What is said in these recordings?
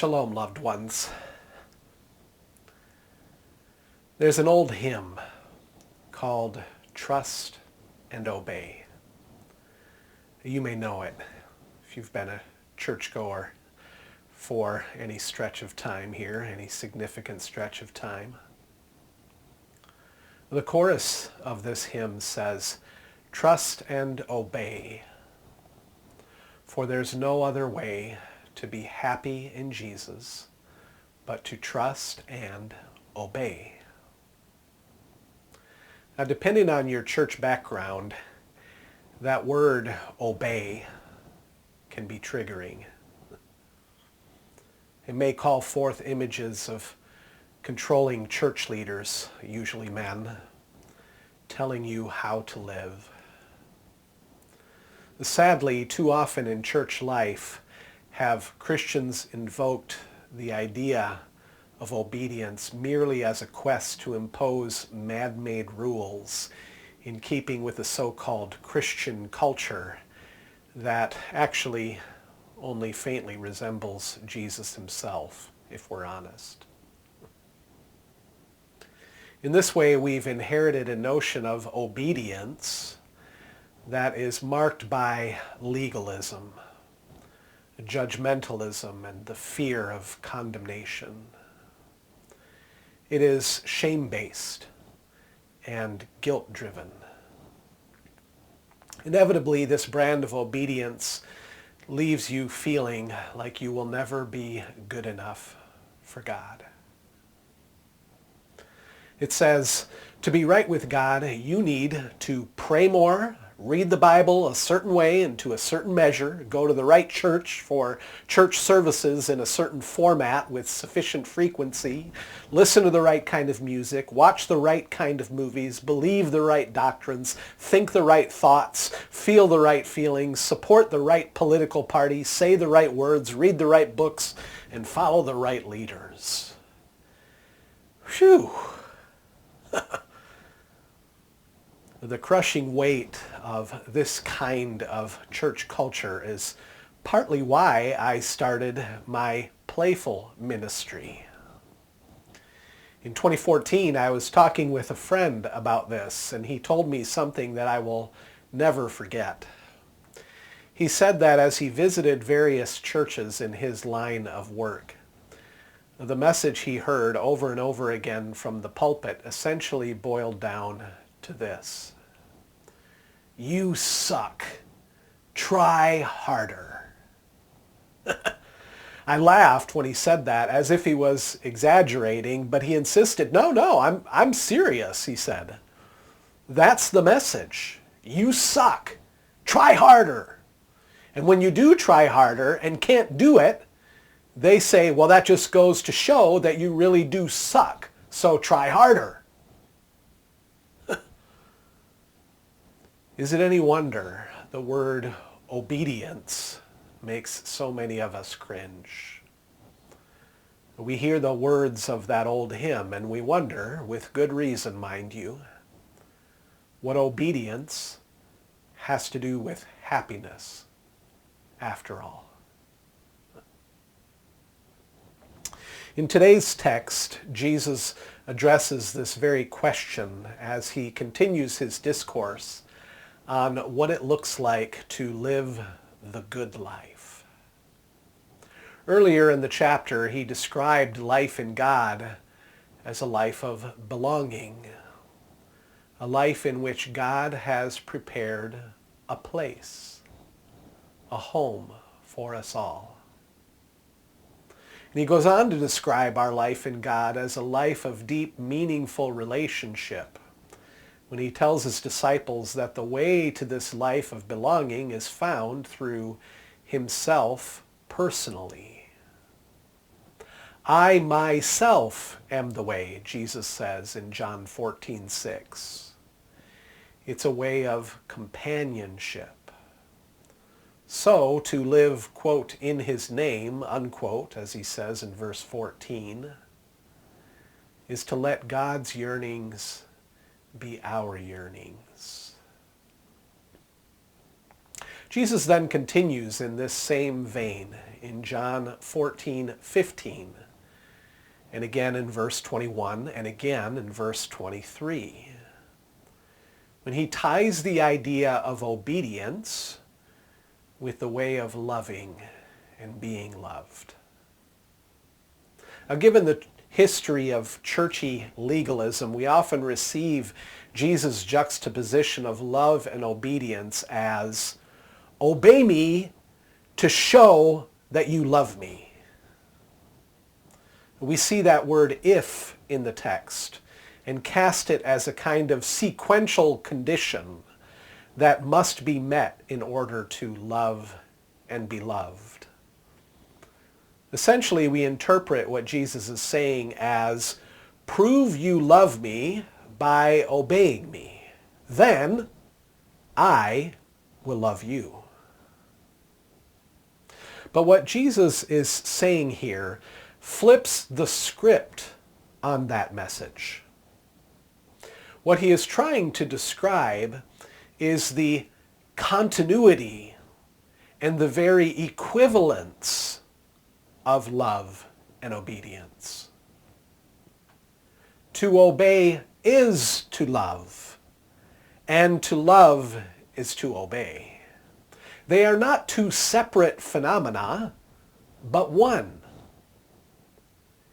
Shalom, loved ones. There's an old hymn called Trust and Obey. You may know it if you've been a churchgoer for any stretch of time here, any significant stretch of time. The chorus of this hymn says, "Trust and obey, for there's no other way to be happy in Jesus but to trust and obey." Now, depending on your church background, that word obey can be triggering. It may call forth images of controlling church leaders, usually men, telling you how to live. Sadly, too often in church life have Christians invoked the idea of obedience merely as a quest to impose man-made rules in keeping with the so-called Christian culture that actually only faintly resembles Jesus himself, if we're honest. In this way, we've inherited a notion of obedience that is marked by legalism, judgmentalism, and the fear of condemnation. It is shame-based and guilt-driven. Inevitably, this brand of obedience leaves you feeling like you will never be good enough for God. It says, to be right with God, you need to pray more, read the Bible a certain way and to a certain measure, go to the right church for church services in a certain format with sufficient frequency, listen to the right kind of music, watch the right kind of movies, believe the right doctrines, think the right thoughts, feel the right feelings, support the right political party, say the right words, read the right books, and follow the right leaders. Phew! The crushing weight of this kind of church culture is partly why I started my playful ministry. In 2014, I was talking with a friend about this, and he told me something that I will never forget. He said that as he visited various churches in his line of work, the message he heard over and over again from the pulpit essentially boiled down to this: you suck. Try harder. I laughed when he said that as if he was exaggerating, but he insisted, no, I'm serious, he said. That's the message. You suck. Try harder. And when you do try harder and can't do it, they say, well, that just goes to show that you really do suck. So try harder. Is it any wonder the word obedience makes so many of us cringe? We hear the words of that old hymn and we wonder, with good reason, mind you, what obedience has to do with happiness after all. In today's text, Jesus addresses this very question as he continues his discourse on what it looks like to live the good life. Earlier in the chapter, he described life in God as a life of belonging, a life in which God has prepared a place, a home for us all. And he goes on to describe our life in God as a life of deep, meaningful relationship, when he tells his disciples that the way to this life of belonging is found through himself personally. I myself am the way, Jesus says in John 14:6. It's a way of companionship. So to live, quote, in his name, unquote, as he says in verse 14, is to let God's yearnings be our yearnings. Jesus then continues in this same vein in John 14:15, and again in verse 21, and again in verse 23. When he ties the idea of obedience with the way of loving and being loved. Now, given the history of churchy legalism, we often receive Jesus' juxtaposition of love and obedience as, obey me to show that you love me. We see that word if in the text and cast it as a kind of sequential condition that must be met in order to love and be loved. Essentially, we interpret what Jesus is saying as, prove you love me by obeying me. Then I will love you. But what Jesus is saying here flips the script on that message. What he is trying to describe is the continuity and the very equivalence of love and obedience. To obey is to love, and to love is to obey. They are not two separate phenomena, but one.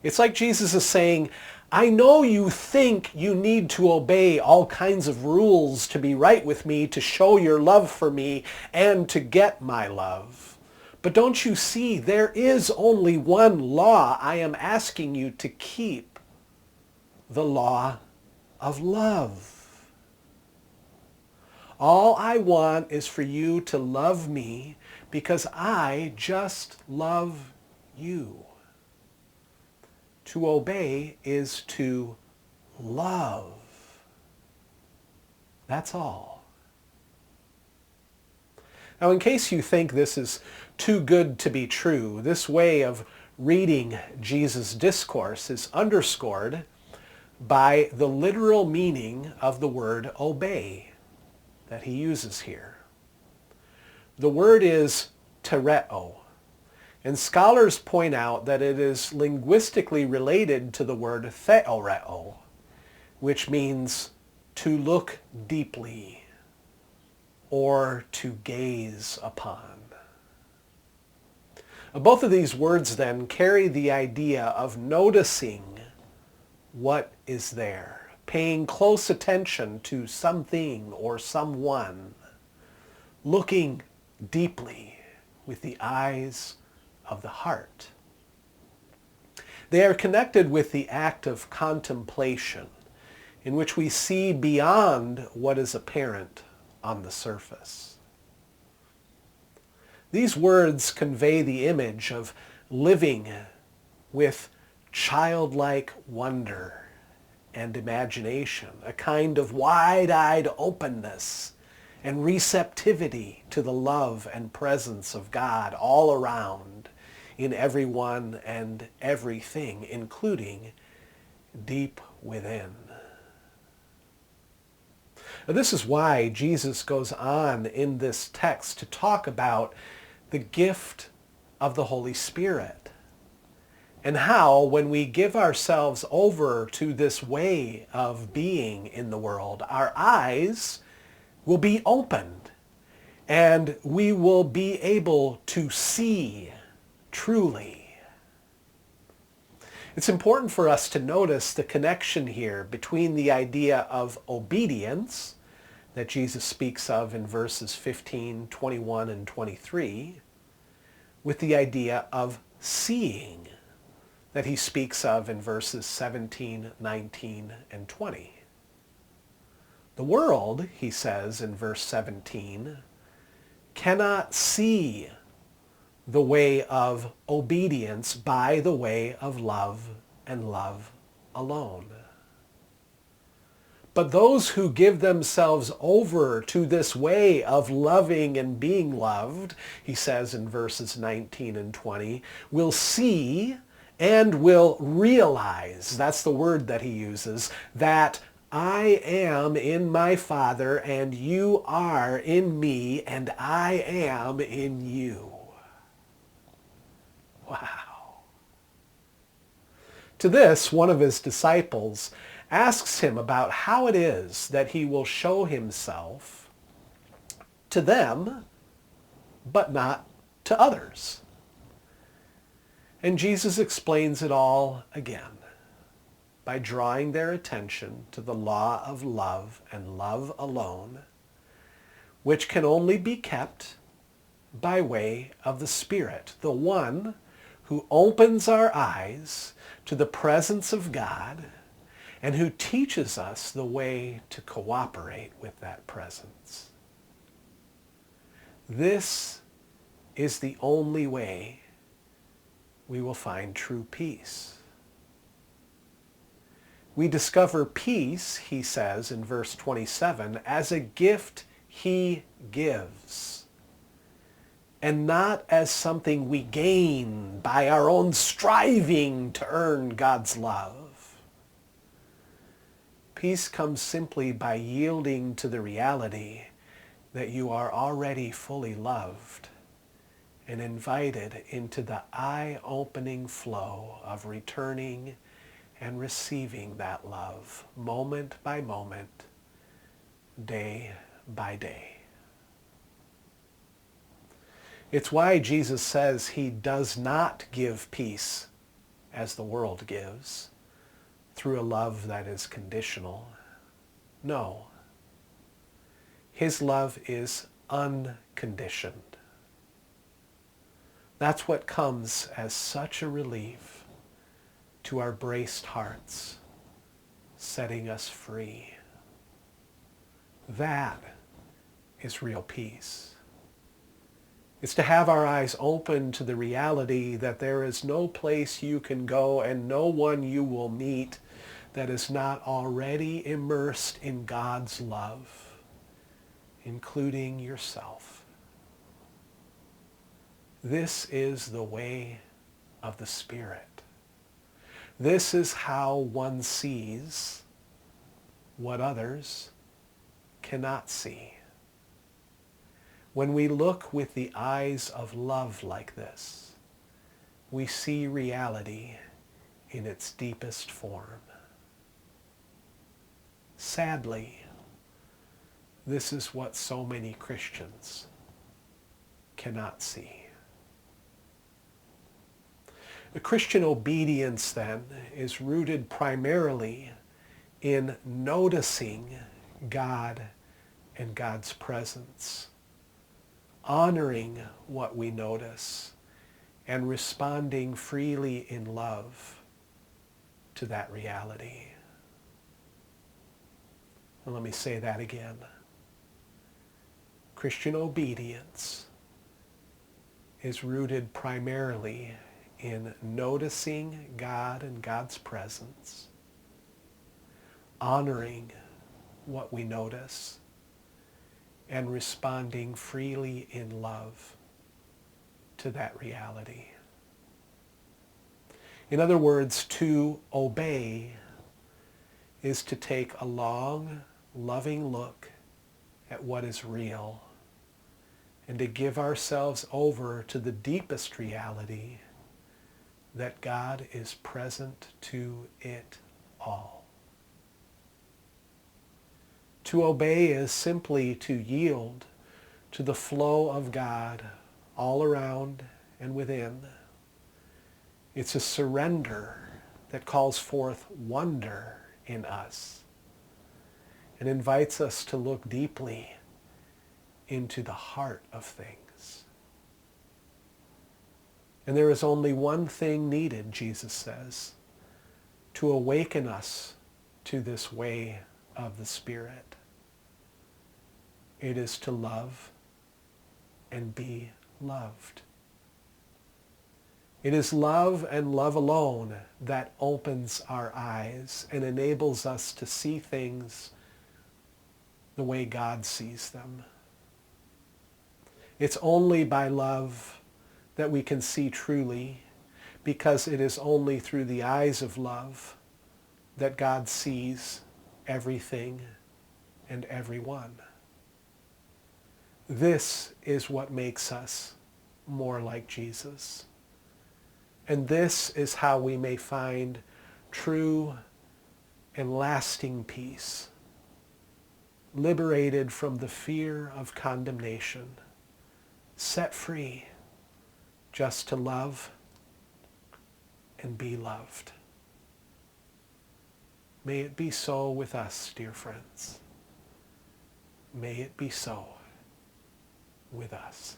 It's like Jesus is saying, I know you think you need to obey all kinds of rules to be right with me, to show your love for me, and to get my love. But don't you see, there is only one law I am asking you to keep, the law of love. All I want is for you to love me because I just love you. To obey is to love. That's all. Now, in case you think this is too good to be true, this way of reading Jesus' discourse is underscored by the literal meaning of the word obey that he uses here. The word is tereo, and scholars point out that it is linguistically related to the word theoreo, which means to look deeply or to gaze upon. Both of these words then carry the idea of noticing what is there, paying close attention to something or someone, looking deeply with the eyes of the heart. They are connected with the act of contemplation, in which we see beyond what is apparent on the surface. These words convey the image of living with childlike wonder and imagination, a kind of wide-eyed openness and receptivity to the love and presence of God all around, in everyone and everything, including deep within. Now, this is why Jesus goes on in this text to talk about the gift of the Holy Spirit, and how when we give ourselves over to this way of being in the world, our eyes will be opened and we will be able to see truly. It's important for us to notice the connection here between the idea of obedience that Jesus speaks of in verses 15, 21, and 23 with the idea of seeing that he speaks of in verses 17, 19, and 20. The world, he says in verse 17, cannot see the way of obedience by the way of love and love alone. But those who give themselves over to this way of loving and being loved, he says in verses 19 and 20, will see and will realize, that's the word that he uses, that I am in my Father and you are in me and I am in you. Wow. To this, one of his disciples asks him about how it is that he will show himself to them, but not to others. And Jesus explains it all again by drawing their attention to the law of love and love alone, which can only be kept by way of the Spirit, the one who opens our eyes to the presence of God and who teaches us the way to cooperate with that presence. This is the only way we will find true peace. We discover peace, he says in verse 27, as a gift he gives, and not as something we gain by our own striving to earn God's love. Peace comes simply by yielding to the reality that you are already fully loved and invited into the eye-opening flow of returning and receiving that love moment by moment, day by day. It's why Jesus says he does not give peace as the world gives, through a love that is conditional. No. His love is unconditioned. That's what comes as such a relief to our braced hearts, setting us free. That is real peace. It's to have our eyes open to the reality that there is no place you can go and no one you will meet that is not already immersed in God's love, including yourself. This is the way of the Spirit. This is how one sees what others cannot see. When we look with the eyes of love like this, we see reality in its deepest form. Sadly, this is what so many Christians cannot see. The Christian obedience, then, is rooted primarily in noticing God and God's presence, honoring what we notice, and responding freely in love to that reality. And let me say that again. Christian obedience is rooted primarily in noticing God and God's presence, honoring what we notice, and responding freely in love to that reality. In other words, to obey is to take a long, loving look at what is real and to give ourselves over to the deepest reality that God is present to it all. To obey is simply to yield to the flow of God all around and within. It's a surrender that calls forth wonder in us and invites us to look deeply into the heart of things. And there is only one thing needed, Jesus says, to awaken us to this way of the Spirit. It is to love and be loved. It is love and love alone that opens our eyes and enables us to see things the way God sees them. It's only by love that we can see truly, because it is only through the eyes of love that God sees everything and everyone. This is what makes us more like Jesus. And this is how we may find true and lasting peace, liberated from the fear of condemnation, set free just to love and be loved. May it be so with us, dear friends. May it be so with us.